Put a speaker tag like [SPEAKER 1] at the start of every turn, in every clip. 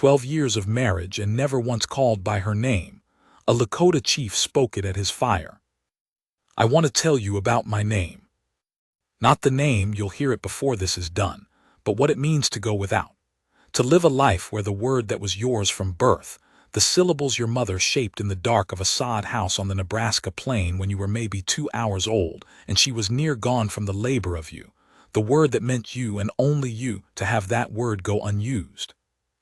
[SPEAKER 1] 12 years of marriage and never once called by her name. A Lakota chief spoke it at his fire. I want to tell you about my name. Not the name, you'll hear it before this is done, but what it means to go without. To live a life where the word that was yours from birth, the syllables your mother shaped in the dark of a sod house on the Nebraska plain when you were maybe 2 hours old and she was near gone from the labor of you, the word that meant you and only you, to have that word go unused.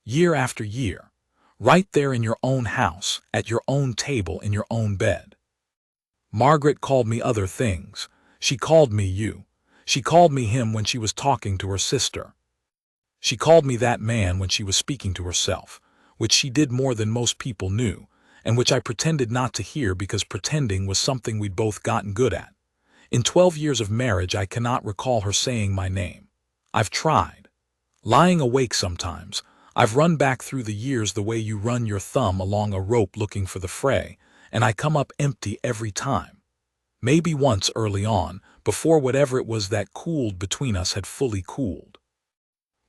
[SPEAKER 1] Year after year, right there in your own house, at your own table, in your own bed. Margaret called me other things. She called me you. She called me him when she was talking to her sister. She called me that man when she was speaking to herself, which she did more than most people knew, and which I pretended not to hear because pretending was something we'd both gotten good at. In 12 years of marriage, I cannot recall her saying my name. I've tried. Lying awake sometimes, I've run back through the years the way you run your thumb along a rope looking for the fray, and I come up empty every time. Maybe once early on, before whatever it was that cooled between us had fully cooled.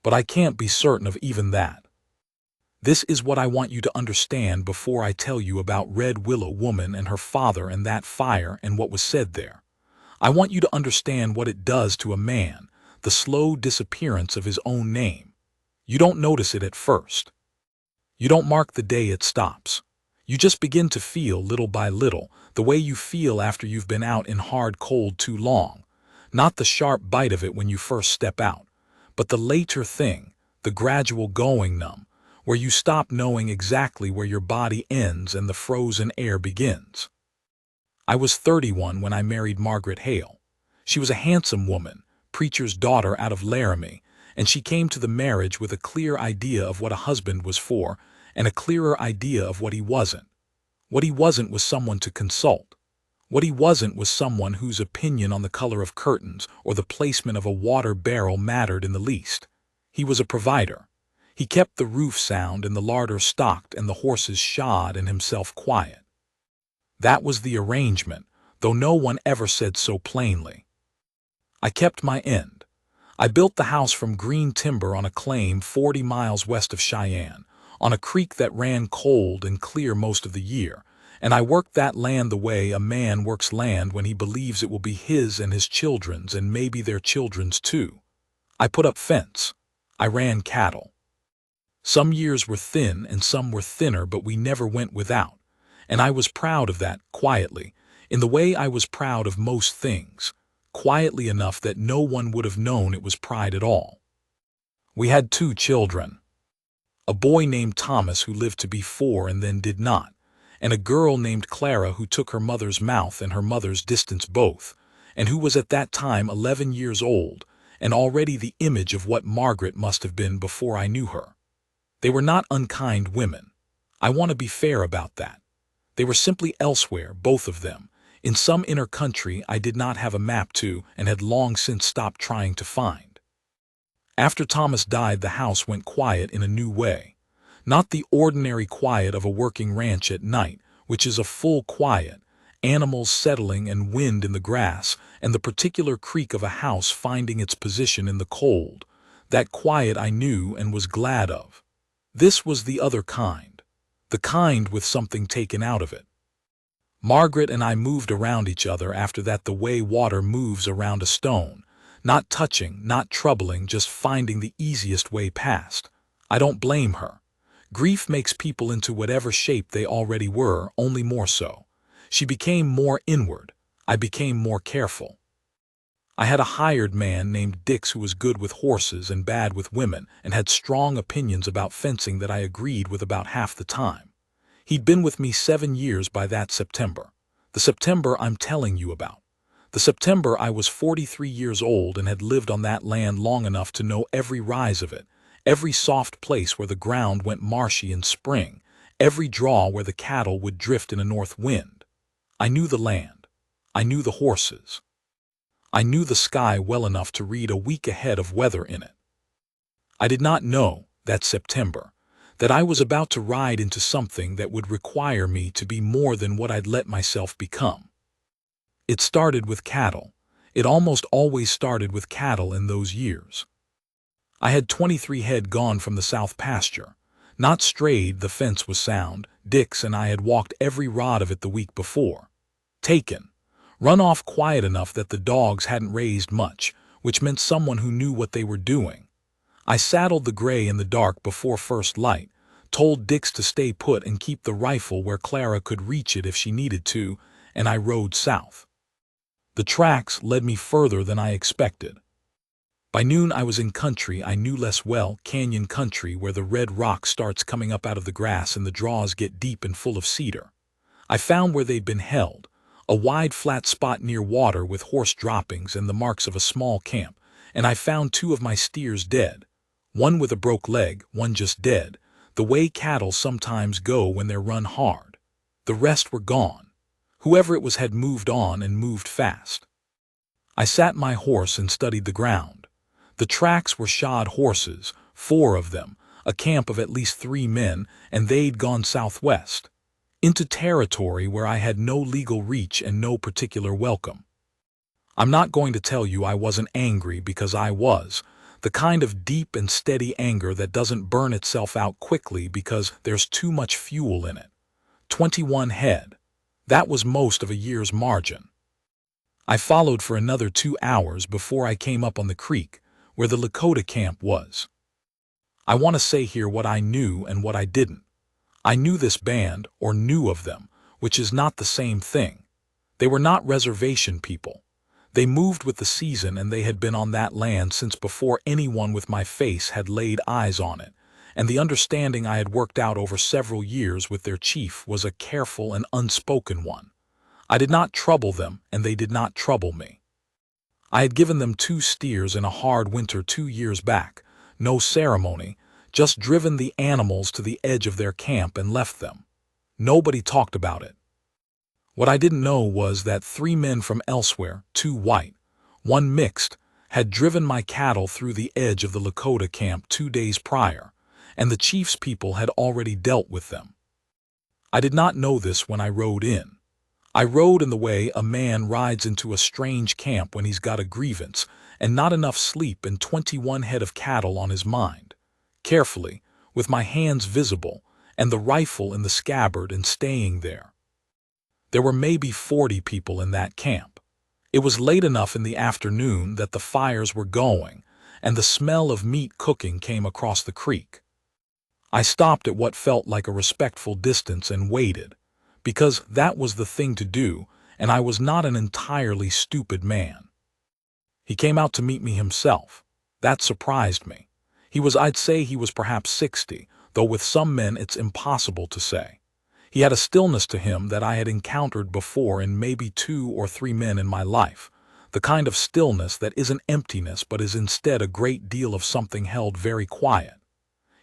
[SPEAKER 1] But I can't be certain of even that. This is what I want you to understand before I tell you about Red Willow Woman and her father and that fire and what was said there. I want you to understand what it does to a man, the slow disappearance of his own name. You don't notice it at first. You don't mark the day it stops. You just begin to feel, little by little, the way you feel after you've been out in hard cold too long. Not the sharp bite of it when you first step out, but the later thing, the gradual going numb, where you stop knowing exactly where your body ends and the frozen air begins. I was 31 when I married Margaret Hale. She was a handsome woman, preacher's daughter out of Laramie, and she came to the marriage with a clear idea of what a husband was for, and a clearer idea of what he wasn't. What he wasn't was someone to consult. What he wasn't was someone whose opinion on the color of curtains or the placement of a water barrel mattered in the least. He was a provider. He kept the roof sound and the larder stocked and the horses shod and himself quiet. That was the arrangement, though no one ever said so plainly. I kept my end. I built the house from green timber on a claim 40 miles west of Cheyenne, on a creek that ran cold and clear most of the year, and I worked that land the way a man works land when he believes it will be his and his children's and maybe their children's too. I put up fence. I ran cattle. Some years were thin and some were thinner, but we never went without, and I was proud of that, quietly, in the way I was proud of most things, quietly enough that no one would have known it was pride at all. We had 2 children. A boy named Thomas who lived to be 4 and then did not, and a girl named Clara who took her mother's mouth and her mother's distance both, and who was at that time 11 years old, and already the image of what Margaret must have been before I knew her. They were not unkind women. I want to be fair about that. They were simply elsewhere, both of them, in some inner country I did not have a map to and had long since stopped trying to find. After Thomas died, the house went quiet in a new way. Not the ordinary quiet of a working ranch at night, which is a full quiet, animals settling and wind in the grass, and the particular creak of a house finding its position in the cold. That quiet I knew and was glad of. This was the other kind, the kind with something taken out of it. Margaret and I moved around each other after that the way water moves around a stone, not touching, not troubling, just finding the easiest way past. I don't blame her. Grief makes people into whatever shape they already were, only more so. She became more inward. I became more careful. I had a hired man named Dix who was good with horses and bad with women and had strong opinions about fencing that I agreed with about half the time. He'd been with me 7 years by that September. The September I'm telling you about. The September I was 43 years old and had lived on that land long enough to know every rise of it, every soft place where the ground went marshy in spring, every draw where the cattle would drift in a north wind. I knew the land. I knew the horses. I knew the sky well enough to read a week ahead of weather in it. I did not know, that September, that I was about to ride into something that would require me to be more than what I'd let myself become. It started with cattle. It almost always started with cattle in those years. I had 23 head gone from the south pasture. Not strayed, the fence was sound. Dix and I had walked every rod of it the week before. Taken. Run off quiet enough that the dogs hadn't raised much, which meant someone who knew what they were doing. I saddled the gray in the dark before first light, told Dix to stay put and keep the rifle where Clara could reach it if she needed to, and I rode south. The tracks led me further than I expected. By noon I was in country I knew less well, canyon country where the red rock starts coming up out of the grass and the draws get deep and full of cedar. I found where they'd been held, a wide flat spot near water with horse droppings and the marks of a small camp, and I found 2 of my steers dead. One with a broke leg, one just dead, the way cattle sometimes go when they're run hard. The rest were gone. Whoever it was had moved on and moved fast. I sat my horse and studied the ground. The tracks were shod horses, 4 of them, a camp of at least 3 men, and they'd gone southwest, into territory where I had no legal reach and no particular welcome. I'm not going to tell you I wasn't angry, because I was, the kind of deep and steady anger that doesn't burn itself out quickly because there's too much fuel in it. 21 head. That was most of a year's margin. I followed for another 2 hours before I came up on the creek, where the Lakota camp was. I want to say here what I knew and what I didn't. I knew this band, or knew of them, which is not the same thing. They were not reservation people. They moved with the season, and they had been on that land since before anyone with my face had laid eyes on it, and the understanding I had worked out over several years with their chief was a careful and unspoken one. I did not trouble them, and they did not trouble me. I had given them 2 steers in a hard winter 2 years back, no ceremony, just driven the animals to the edge of their camp and left them. Nobody talked about it. What I didn't know was that 3 men from elsewhere, 2 white, 1 mixed, had driven my cattle through the edge of the Lakota camp 2 days prior, and the chief's people had already dealt with them. I did not know this when I rode in. I rode in the way a man rides into a strange camp when he's got a grievance and not enough sleep and 21 head of cattle on his mind. Carefully, with my hands visible, and the rifle in the scabbard and staying there. There were maybe 40 people in that camp. It was late enough in the afternoon that the fires were going, and the smell of meat cooking came across the creek. I stopped at what felt like a respectful distance and waited, because that was the thing to do, and I was not an entirely stupid man. He came out to meet me himself. That surprised me. I'd say he was perhaps 60, though with some men it's impossible to say. He had a stillness to him that I had encountered before in maybe 2 or 3 men in my life, the kind of stillness that isn't emptiness but is instead a great deal of something held very quiet.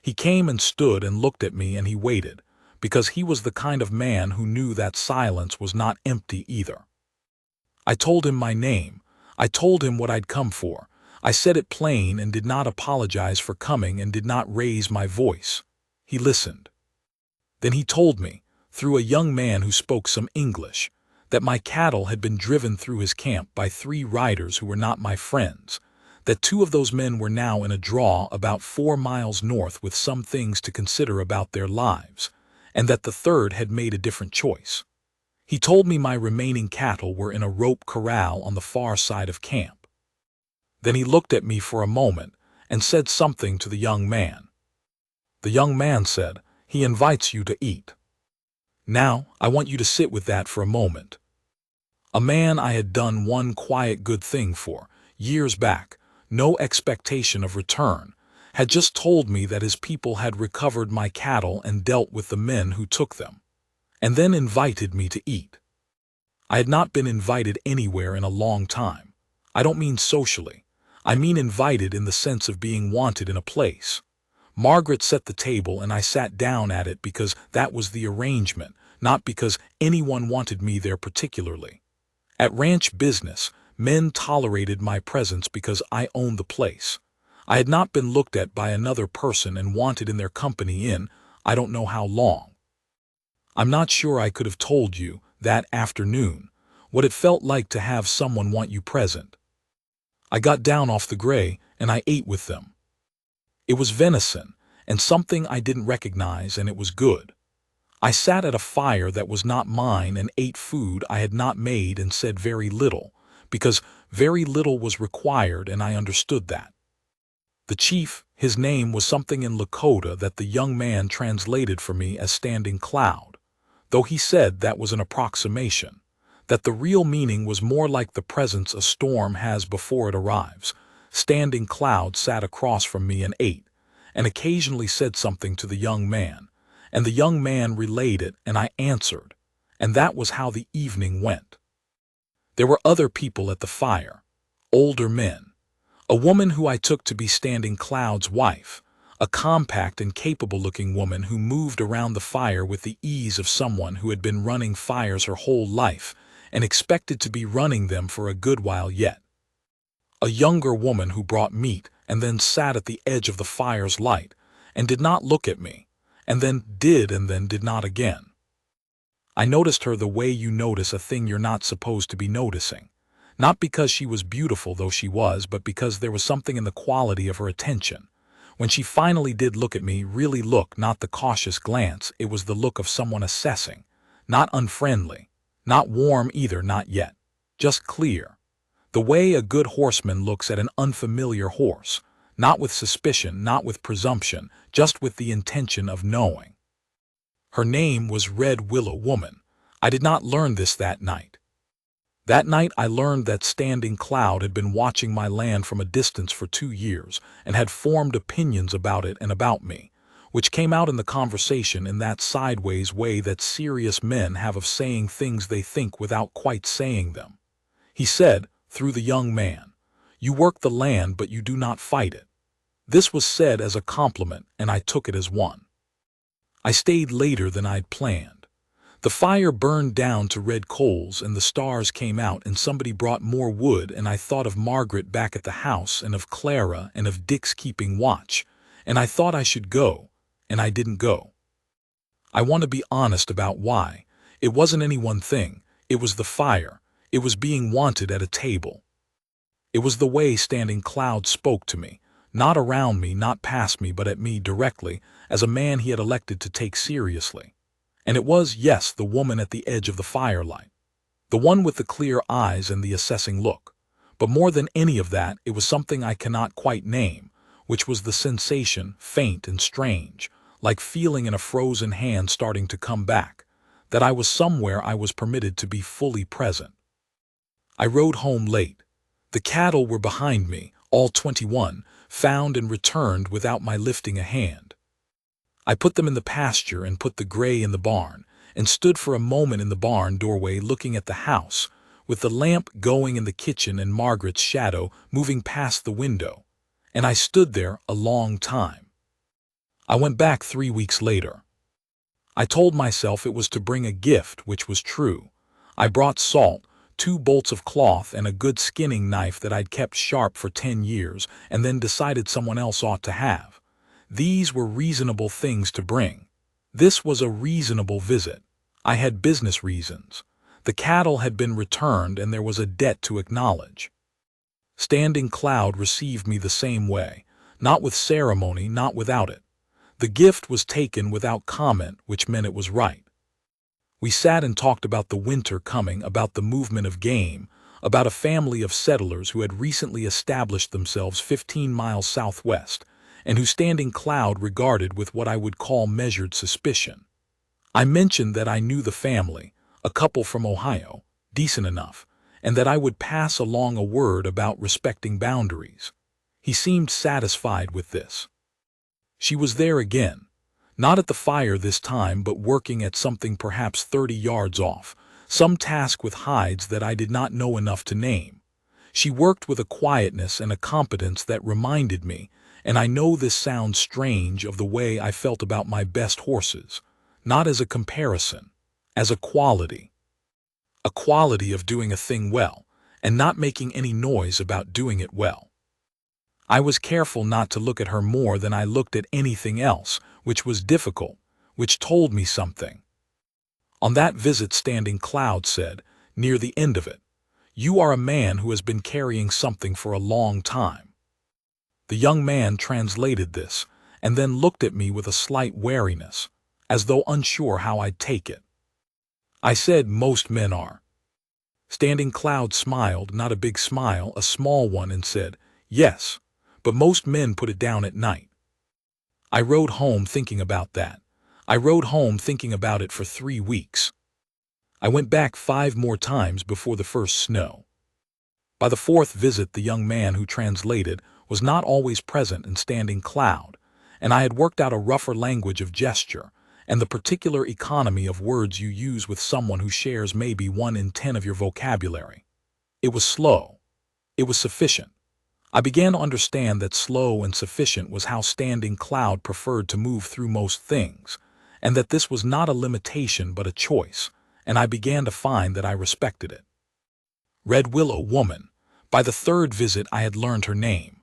[SPEAKER 1] He came and stood and looked at me, and he waited, because he was the kind of man who knew that silence was not empty either. I told him my name. I told him what I'd come for. I said it plain and did not apologize for coming and did not raise my voice. He listened. Then he told me, through a young man who spoke some English, that my cattle had been driven through his camp by 3 riders who were not my friends, that 2 of those men were now in a draw about 4 miles north with some things to consider about their lives, and that the 3rd had made a different choice. He told me my remaining cattle were in a rope corral on the far side of camp. Then he looked at me for a moment and said something to the young man. The young man said, "He invites you to eat." Now, I want you to sit with that for a moment. A man I had done one quiet good thing for, years back, no expectation of return, had just told me that his people had recovered my cattle and dealt with the men who took them, and then invited me to eat. I had not been invited anywhere in a long time. I don't mean socially. I mean invited in the sense of being wanted in a place. Margaret set the table and I sat down at it because that was the arrangement, not because anyone wanted me there particularly. At ranch business, men tolerated my presence because I owned the place. I had not been looked at by another person and wanted in their company in, I don't know how long. I'm not sure I could have told you, that afternoon, what it felt like to have someone want you present. I got down off the gray and I ate with them. It was venison, and something I didn't recognize, and it was good. I sat at a fire that was not mine and ate food I had not made and said very little, because very little was required, and I understood that. The chief, his name was something in Lakota that the young man translated for me as standing cloud, though he said that was an approximation, that the real meaning was more like the presence a storm has before it arrives. Standing cloud sat across from me and ate, and occasionally said something to the young man, and the young man relayed it and I answered, and that was how the evening went. There were other people at the fire, older men, a woman who I took to be Standing Cloud's wife, a compact and capable-looking woman who moved around the fire with the ease of someone who had been running fires her whole life and expected to be running them for a good while yet. A younger woman who brought meat and then sat at the edge of the fire's light and did not look at me, and then did not again. I noticed her the way you notice a thing you're not supposed to be noticing. Not because she was beautiful, though she was, but because there was something in the quality of her attention. When she finally did look at me, really look, not the cautious glance, it was the look of someone assessing. Not unfriendly, not warm either, not yet. Just clear. The way a good horseman looks at an unfamiliar horse, not with suspicion, not with presumption, just with the intention of knowing. Her name was Red Willow Woman. I did not learn this that night. That night I learned that Standing Cloud had been watching my land from a distance for 2 years and had formed opinions about it and about me, which came out in the conversation in that sideways way that serious men have of saying things they think without quite saying them. He said, through the young man, "You work the land, but you do not fight it." This was said as a compliment, and I took it as one. I stayed later than I'd planned. The fire burned down to red coals and the stars came out and somebody brought more wood, and I thought of Margaret back at the house and of Clara and of Dick's keeping watch, and I thought I should go, and I didn't go. I want to be honest about why. It wasn't any one thing. It was the fire. It was being wanted at a table. It was the way Standing Cloud spoke to me, not around me, not past me, but at me directly, as a man he had elected to take seriously. And it was, yes, the woman at the edge of the firelight, the one with the clear eyes and the assessing look. But more than any of that, it was something I cannot quite name, which was the sensation, faint and strange, like feeling in a frozen hand starting to come back, that I was somewhere I was permitted to be fully present. I rode home late. The cattle were behind me, all 21, found and returned without my lifting a hand. I put them in the pasture and put the gray in the barn, and stood for a moment in the barn doorway looking at the house, with the lamp going in the kitchen and Margaret's shadow moving past the window, and I stood there a long time. I went back 3 weeks later. I told myself it was to bring a gift, which was true. I brought salt, 2 bolts of cloth, and a good skinning knife that I'd kept sharp for 10 years and then decided someone else ought to have. These were reasonable things to bring. This was a reasonable visit. I had business reasons. The cattle had been returned and there was a debt to acknowledge. Standing Cloud received me the same way, not with ceremony, not without it. The gift was taken without comment, which meant it was right. We sat and talked about the winter coming, about the movement of game, about a family of settlers who had recently established themselves 15 miles southwest, and who Standing Cloud regarded with what I would call measured suspicion. I mentioned that I knew the family, a couple from Ohio, decent enough, and that I would pass along a word about respecting boundaries. He seemed satisfied with this. She was there again, not at the fire this time, but working at something perhaps 30 yards off, some task with hides that I did not know enough to name. She worked with a quietness and a competence that reminded me, and I know this sounds strange, of the way I felt about my best horses, not as a comparison, as a quality. A quality of doing a thing well, and not making any noise about doing it well. I was careful not to look at her more than I looked at anything else, which was difficult, which told me something. On that visit, Standing Cloud said, near the end of it, "You are a man who has been carrying something for a long time." The young man translated this, and then looked at me with a slight wariness, as though unsure how I'd take it. I said, "Most men are." Standing Cloud smiled, not a big smile, a small one, and said, "Yes, but most men put it down at night." I rode home thinking about that. I rode home thinking about it for 3 weeks. I went back 5 more times before the first snow. By the 4th visit, the young man who translated was not always present in Standing Cloud, and I had worked out a rougher language of gesture and the particular economy of words you use with someone who shares maybe 1 in 10 of your vocabulary. It was slow. It was sufficient. I began to understand that slow and sufficient was how Standing Cloud preferred to move through most things, and that this was not a limitation but a choice, and I began to find that I respected it. Red Willow Woman. By the 3rd visit I had learned her name.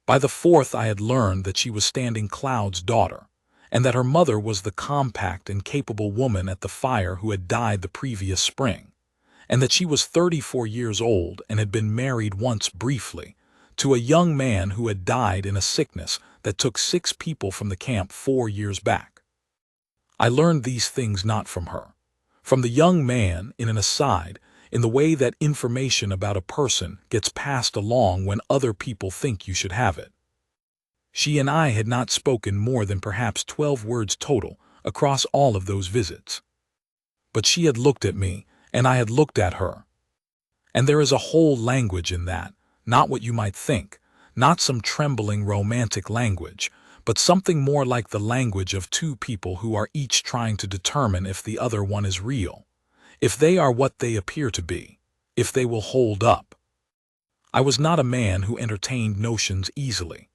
[SPEAKER 1] By the 4th I had learned that she was Standing Cloud's daughter, and that her mother was the compact and capable woman at the fire who had died the previous spring, and that she was 34 years old and had been married once briefly to a young man who had died in a sickness that took 6 people from the camp 4 years back. I learned these things not from her, from the young man, in an aside, in the way that information about a person gets passed along when other people think you should have it. She and I had not spoken more than perhaps 12 words total across all of those visits. But she had looked at me, and I had looked at her. And there is a whole language in that, not what you might think, not some trembling romantic language, but something more like the language of 2 people who are each trying to determine if the other one is real, if they are what they appear to be, if they will hold up. I was not a man who entertained notions easily.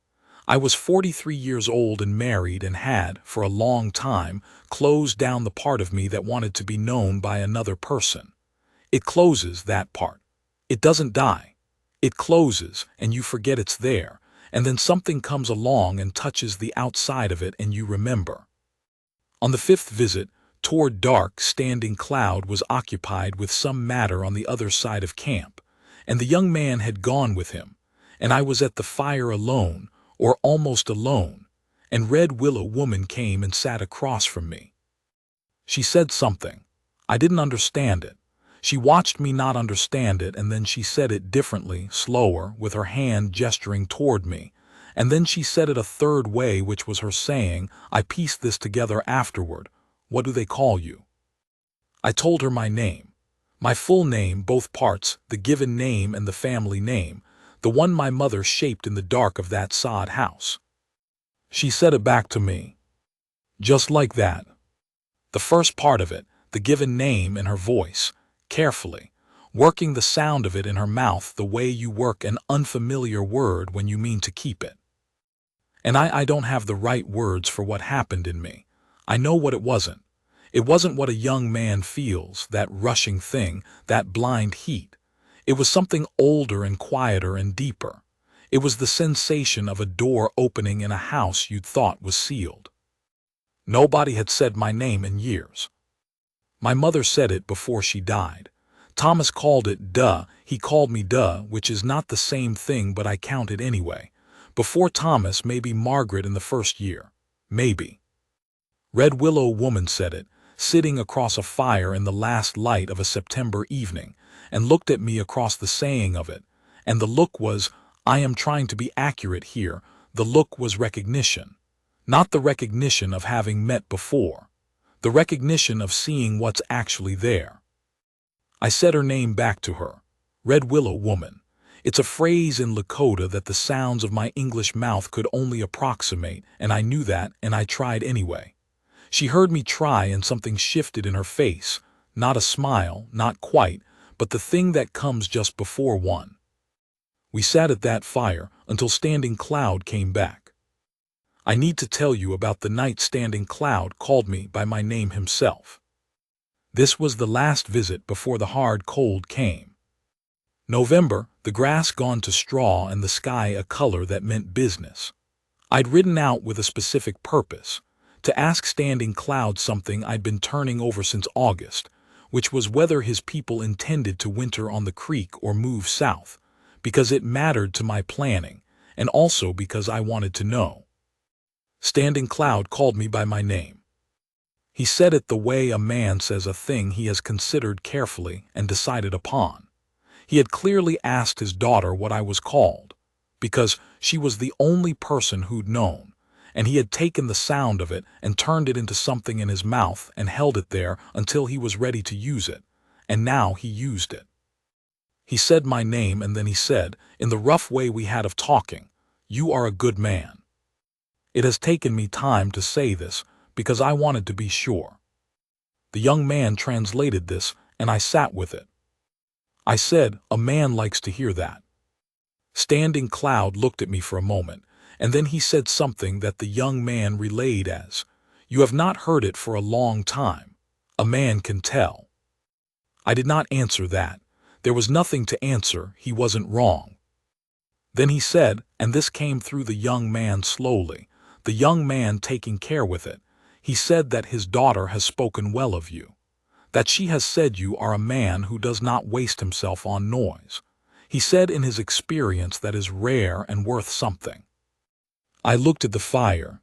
[SPEAKER 1] I was 43 years old and married and had, for a long time, closed down the part of me that wanted to be known by another person. It closes, that part. It doesn't die. It closes, and you forget it's there, and then something comes along and touches the outside of it and you remember. On the 5th visit, toward dark, Standing Cloud was occupied with some matter on the other side of camp, and the young man had gone with him, and I was at the fire alone, or almost alone, and Red Willow Woman came and sat across from me. She said something. I didn't understand it. She watched me not understand it, and then she said it differently, slower, with her hand gesturing toward me, and then she said it a 3rd way, which was her saying, I pieced this together afterward, "What do they call you?" I told her my name. My full name, both parts, the given name and the family name, the one my mother shaped in the dark of that sod house. She said it back to me. Just like that. The first part of it, the given name, in her voice, carefully, working the sound of it in her mouth the way you work an unfamiliar word when you mean to keep it. And I don't have the right words for what happened in me. I know what it wasn't. It wasn't what a young man feels, that rushing thing, that blind heat. It was something older and quieter and deeper. It was the sensation of a door opening in a house you'd thought was sealed. Nobody had said my name in years. My mother said it before she died. Thomas called it duh. He called me duh, which is not the same thing, but I count it anyway. Before Thomas, maybe Margaret in the 1st year. Maybe. Red Willow Woman said it, sitting across a fire in the last light of a September evening, and looked at me across the saying of it, and the look was, I am trying to be accurate here, the look was recognition. Not the recognition of having met before. The recognition of seeing what's actually there. I said her name back to her. Red Willow Woman. It's a phrase in Lakota that the sounds of my English mouth could only approximate, and I knew that, and I tried anyway. She heard me try, and something shifted in her face. Not a smile, not quite, but the thing that comes just before one. We sat at that fire until Standing Cloud came back. I need to tell you about the night Standing Cloud called me by my name himself. This was the last visit before the hard cold came. November, the grass gone to straw and the sky a color that meant business. I'd ridden out with a specific purpose, to ask Standing Cloud something I'd been turning over since August, which was whether his people intended to winter on the creek or move south, because it mattered to my planning, and also because I wanted to know. Standing Cloud called me by my name. He said it the way a man says a thing he has considered carefully and decided upon. He had clearly asked his daughter what I was called, because she was the only person who'd known, and he had taken the sound of it and turned it into something in his mouth and held it there until he was ready to use it, and now he used it. He said my name, and then he said, in the rough way we had of talking, "You are a good man." It has taken me time to say this because I wanted to be sure. The young man translated this, and I sat with it. I said, "A man likes to hear that." Standing Cloud looked at me for a moment, and then he said something that the young man relayed as, "You have not heard it for a long time. A man can tell." I did not answer that. There was nothing to answer. He wasn't wrong. Then he said, and this came through the young man slowly, the young man taking care with it, he said that his daughter has spoken well of you, that she has said you are a man who does not waste himself on noise. He said in his experience that is rare and worth something. I looked at the fire.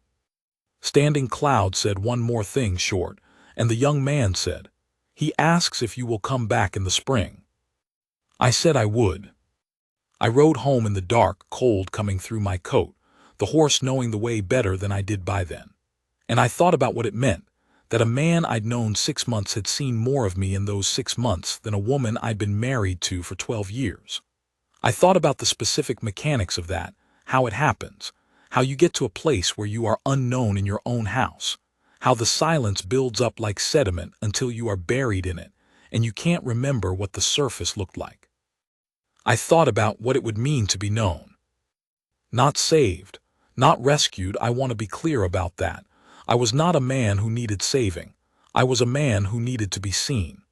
[SPEAKER 1] Standing Cloud said one more thing short, and the young man said, "He asks if you will come back in the spring." I said I would. I rode home in the dark, cold coming through my coat, the horse knowing the way better than I did by then. And I thought about what it meant, that a man I'd known 6 months had seen more of me in those 6 months than a woman I'd been married to for 12 years. I thought about the specific mechanics of that, how it happens, how you get to a place where you are unknown in your own house, how the silence builds up like sediment until you are buried in it, and you can't remember what the surface looked like. I thought about what it would mean to be known. Not saved, not rescued. I want to be clear about that. I was not a man who needed saving. I was a man who needed to be seen.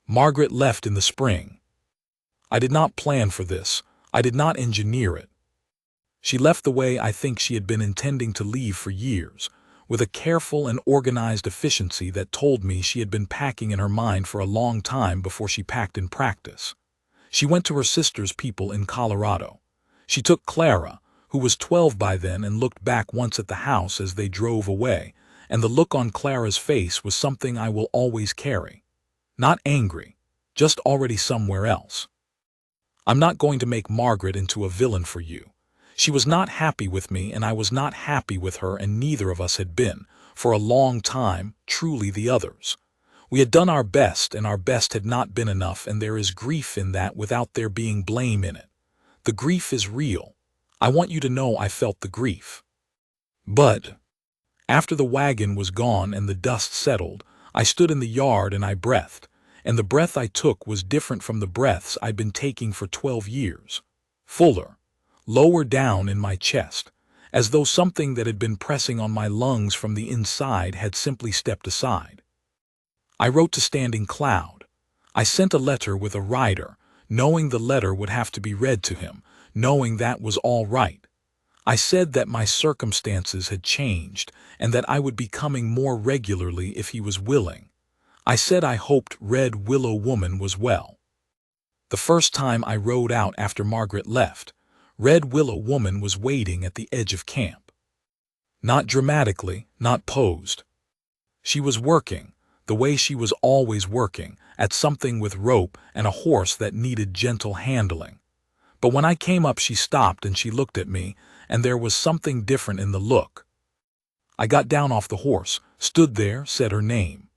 [SPEAKER 1] Margaret left in the spring. I did not plan for this. I did not engineer it. She left the way I think she had been intending to leave for years, with a careful and organized efficiency that told me she had been packing in her mind for a long time before she packed in practice. She went to her sister's people in Colorado. She took Clara, who was 12 by then, and looked back once at the house as they drove away, and the look on Clara's face was something I will always carry. Not angry, just already somewhere else. I'm not going to make Margaret into a villain for you. She was not happy with me, and I was not happy with her, and neither of us had been, for a long time, truly the others. We had done our best, and our best had not been enough, and there is grief in that without there being blame in it. The grief is real. I want you to know I felt the grief. But after the wagon was gone and the dust settled, I stood in the yard and I breathed, and the breath I took was different from the breaths I'd been taking for 12 years. Fuller, lower down in my chest, as though something that had been pressing on my lungs from the inside had simply stepped aside. I wrote to Standing Cloud. I sent a letter with a rider, knowing the letter would have to be read to him, knowing that was all right. I said that my circumstances had changed and that I would be coming more regularly if he was willing. I said I hoped Red Willow Woman was well. The first time I rode out after Margaret left, Red Willow Woman was waiting at the edge of camp. Not dramatically, not posed. She was working, the way she was always working, at something with rope and a horse that needed gentle handling. But when I came up, she stopped and she looked at me, and there was something different in the look. I got down off the horse, stood there, said her name.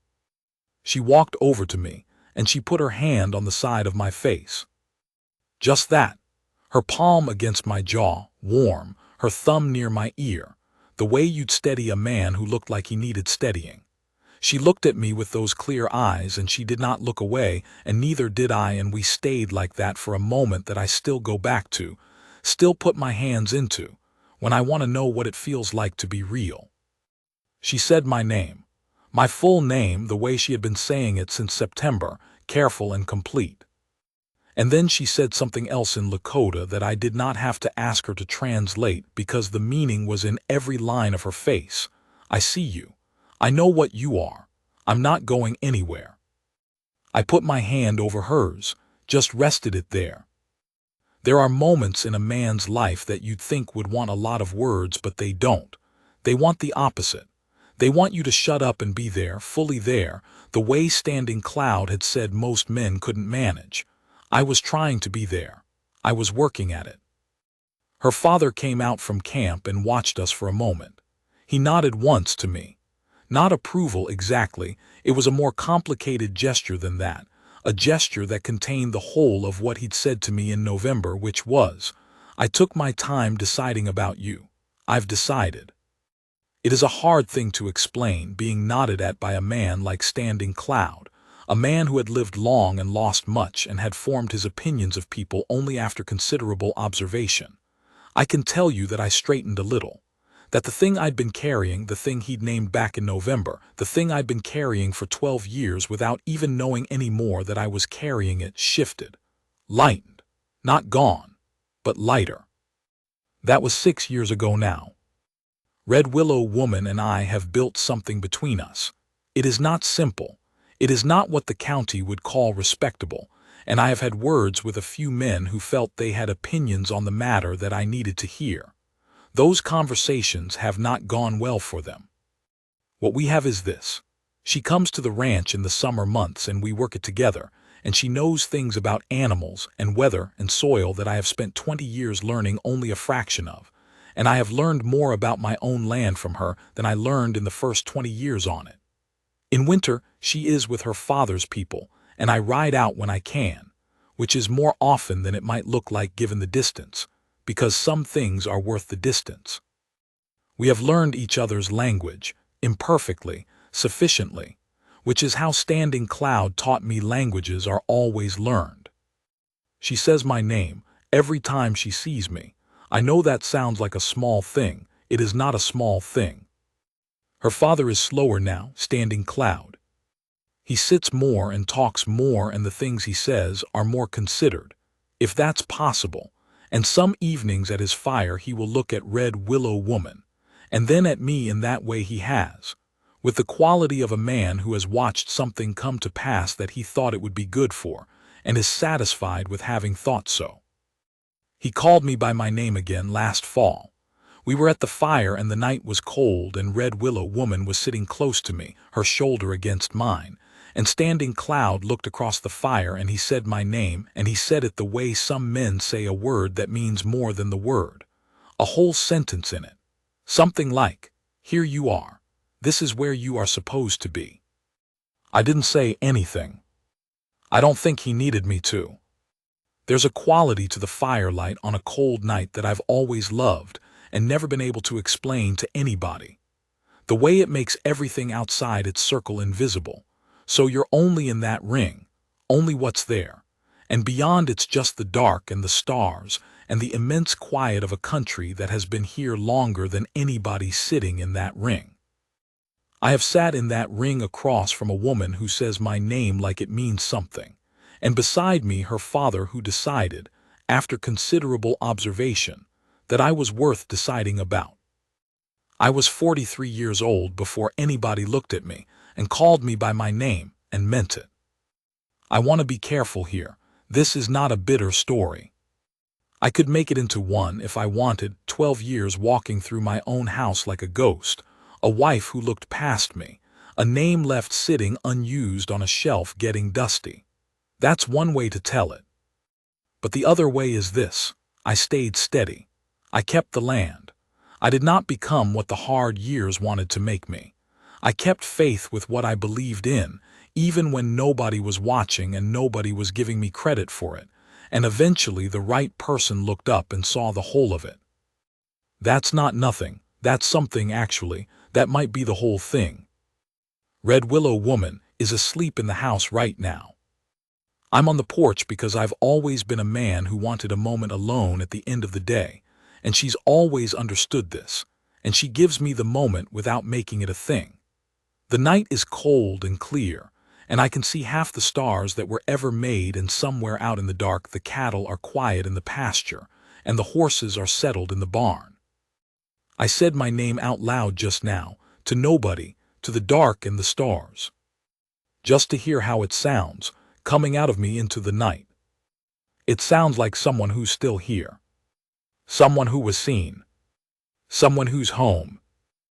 [SPEAKER 1] She walked over to me, and she put her hand on the side of my face. Just that, her palm against my jaw, warm, her thumb near my ear, the way you'd steady a man who looked like he needed steadying. She looked at me with those clear eyes, and she did not look away, and neither did I, and we stayed like that for a moment that I still go back to, still put my hands into, when I want to know what it feels like to be real. She said my name, my full name, the way she had been saying it since September, careful and complete. And then she said something else in Lakota that I did not have to ask her to translate because the meaning was in every line of her face. I see you. I know what you are. I'm not going anywhere. I put my hand over hers, just rested it there. There are moments in a man's life that you'd think would want a lot of words, but they don't. They want the opposite. They want you to shut up and be there, fully there, the way Standing Cloud had said most men couldn't manage. I was trying to be there. I was working at it. Her father came out from camp and watched us for a moment. He nodded once to me. Not approval exactly, it was a more complicated gesture than that, a gesture that contained the whole of what he'd said to me in November, which was, "I took my time deciding about you. I've decided." It is a hard thing to explain, being nodded at by a man like Standing Cloud, a man who had lived long and lost much and had formed his opinions of people only after considerable observation. I can tell you that I straightened a little. That the thing I'd been carrying, the thing he'd named back in November, the thing I'd been carrying for 12 years without even knowing any more that I was carrying it, shifted. Lightened. Not gone, but lighter. That was 6 years ago now. Red Willow Woman and I have built something between us. It is not simple. It is not what the county would call respectable, and I have had words with a few men who felt they had opinions on the matter that I needed to hear. Those conversations have not gone well for them. What we have is this. She comes to the ranch in the summer months and we work it together, and she knows things about animals and weather and soil that I have spent 20 years learning only a fraction of, and I have learned more about my own land from her than I learned in the first 20 years on it. In winter, she is with her father's people, and I ride out when I can, which is more often than it might look like given the distance, because some things are worth the distance. We have learned each other's language, imperfectly, sufficiently, which is how Standing Cloud taught me languages are always learned. She says my name every time she sees me. I know that sounds like a small thing. It is not a small thing. Her father is slower now, Standing Cloud. He sits more and talks more, and the things he says are more considered, if that's possible. And some evenings at his fire he will look at Red Willow Woman, and then at me in that way he has, with the quality of a man who has watched something come to pass that he thought it would be good for, and is satisfied with having thought so. He called me by my name again last fall. We were at the fire and the night was cold, and Red Willow Woman was sitting close to me, her shoulder against mine, and Standing Cloud looked across the fire and he said my name, and he said it the way some men say a word that means more than the word. A whole sentence in it. Something like, "Here you are. This is where you are supposed to be." I didn't say anything. I don't think he needed me to. There's a quality to the firelight on a cold night that I've always loved and never been able to explain to anybody. The way it makes everything outside its circle invisible. So you're only in that ring, only what's there, and beyond it's just the dark and the stars and the immense quiet of a country that has been here longer than anybody sitting in that ring. I have sat in that ring across from a woman who says my name like it means something, and beside me her father who decided, after considerable observation, that I was worth deciding about. I was 43 years old before anybody looked at me and called me by my name and meant it. I want to be careful here. This is not a bitter story. I could make it into one if I wanted. 12 years walking through my own house like a ghost, a wife who looked past me, a name left sitting unused on a shelf getting dusty. That's one way to tell it. But the other way is this. I stayed steady. I kept the land. I did not become what the hard years wanted to make me. I kept faith with what I believed in, even when nobody was watching and nobody was giving me credit for it, and eventually the right person looked up and saw the whole of it. That's not nothing, that's something actually, that might be the whole thing. Red Willow Woman is asleep in the house right now. I'm on the porch because I've always been a man who wanted a moment alone at the end of the day, and she's always understood this, and she gives me the moment without making it a thing. The night is cold and clear, and I can see half the stars that were ever made, and somewhere out in the dark the cattle are quiet in the pasture, and the horses are settled in the barn. I said my name out loud just now, to nobody, to the dark and the stars. Just to hear how it sounds, coming out of me into the night. It sounds like someone who's still here. Someone who was seen. Someone who's home,